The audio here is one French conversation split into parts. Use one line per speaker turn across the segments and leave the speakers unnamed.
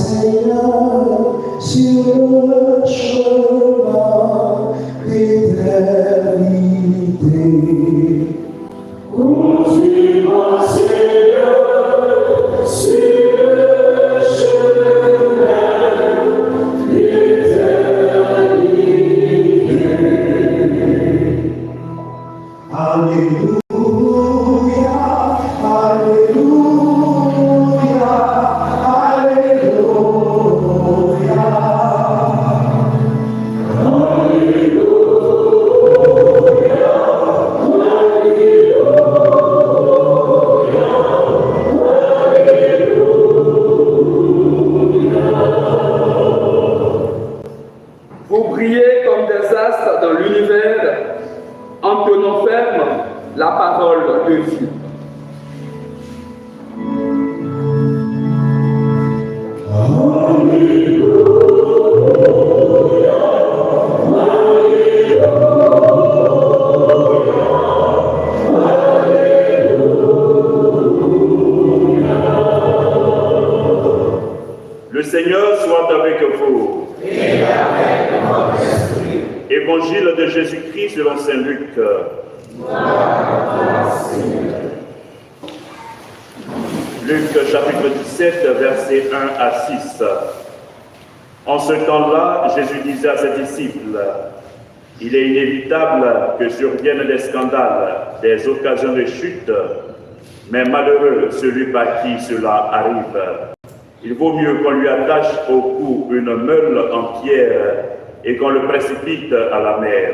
Seigneur, sur le chemin d'éternité. Conduis-moi, Seigneur, sur le chemin d'éternité. Alléluia.
La parole de Dieu.
Le Seigneur soit avec vous.
Et avec votre esprit.
Évangile de Jésus-Christ selon saint Luc. Luc chapitre 17, versets 1 à 6. En ce temps-là, Jésus disait à ses disciples, « Il est inévitable que surviennent des scandales, des occasions de chute, mais malheureux celui par qui cela arrive. Il vaut mieux qu'on lui attache au cou une meule en pierre et qu'on le précipite à la mer,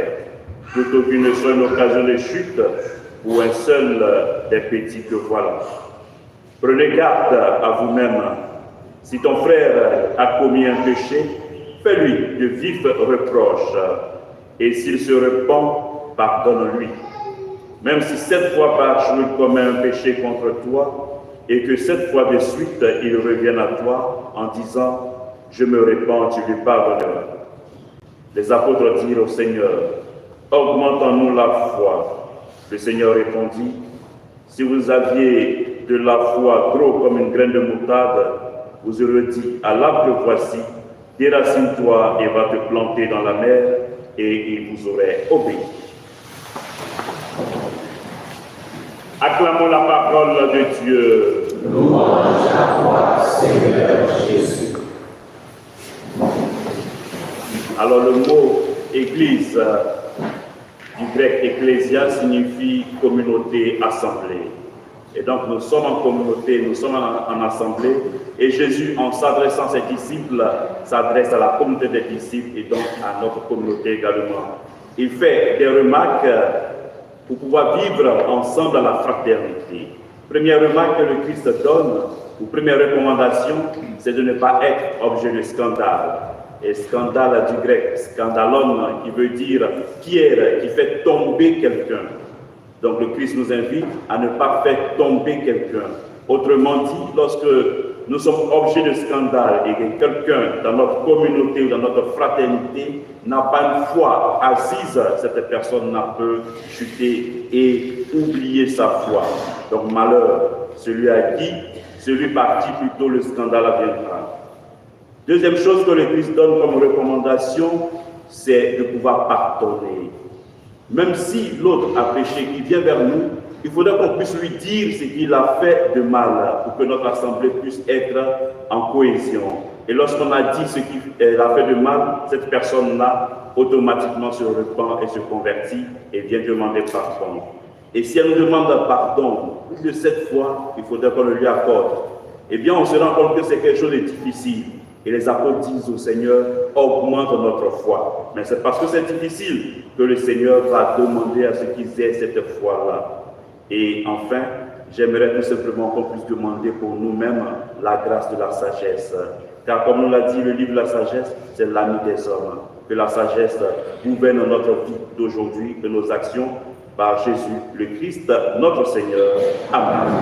plutôt qu'une seule occasion de chute ou un seul des petits que voilà. Prenez garde à vous-même. Si ton frère a commis un péché, fais-lui de vifs reproches, et s'il se repent, pardonne-lui. Même si 7 fois par jour il commet un péché contre toi, et que 7 fois de suite il revienne à toi en disant « Je me répands, tu lui pardonneras. » Les apôtres dirent au Seigneur, « Augmentons-nous la foi. » Le Seigneur répondit, « Si vous aviez de la foi gros comme une graine de moutarde, vous aurez dit à l'arbre voici, déracine-toi et va te planter dans la mer, et il vous aurait obéi. » Acclamons la parole de Dieu.
Louange à toi, Seigneur Jésus.
Alors le mot église du grec ecclésia signifie communauté, assemblée. Et donc nous sommes en communauté, nous sommes en assemblée. Et Jésus, en s'adressant à ses disciples, s'adresse à la communauté des disciples et donc à notre communauté également. Il fait des remarques pour pouvoir vivre ensemble à la fraternité. Première remarque que le Christ donne, ou première recommandation, c'est de ne pas être objet de scandale. Et scandale du grec, scandalon, qui veut dire pierre qui fait tomber quelqu'un. Donc le Christ nous invite à ne pas faire tomber quelqu'un. Autrement dit, lorsque nous sommes objets de scandale et que quelqu'un dans notre communauté ou dans notre fraternité n'a pas une foi assise, cette personne n'a peut chuter et oublier sa foi. Donc malheur, celui par qui plutôt le scandale viendra. Deuxième chose que le Christ donne comme recommandation, c'est de pouvoir pardonner. Même si l'autre a péché, qu'il vient vers nous, il faudrait qu'on puisse lui dire ce qu'il a fait de mal pour que notre assemblée puisse être en cohésion. Et lorsqu'on a dit ce qu'il a fait de mal, cette personne-là automatiquement se repent et se convertit et vient demander pardon. Et si elle nous demande pardon plus de 7 fois, il faudrait qu'on le lui accorde. Eh bien, on se rend compte que c'est quelque chose de difficile. Et les apôtres disent au Seigneur, augmente notre foi. Mais c'est parce que c'est difficile que le Seigneur va demander à ceux qui aient cette foi-là. Et enfin, j'aimerais tout simplement qu'on puisse demander pour nous-mêmes la grâce de la sagesse. Car comme on l'a dit, le livre de la sagesse, c'est l'ami des hommes. Que la sagesse gouverne notre vie d'aujourd'hui, de nos actions, par Jésus le Christ, notre Seigneur. Amen.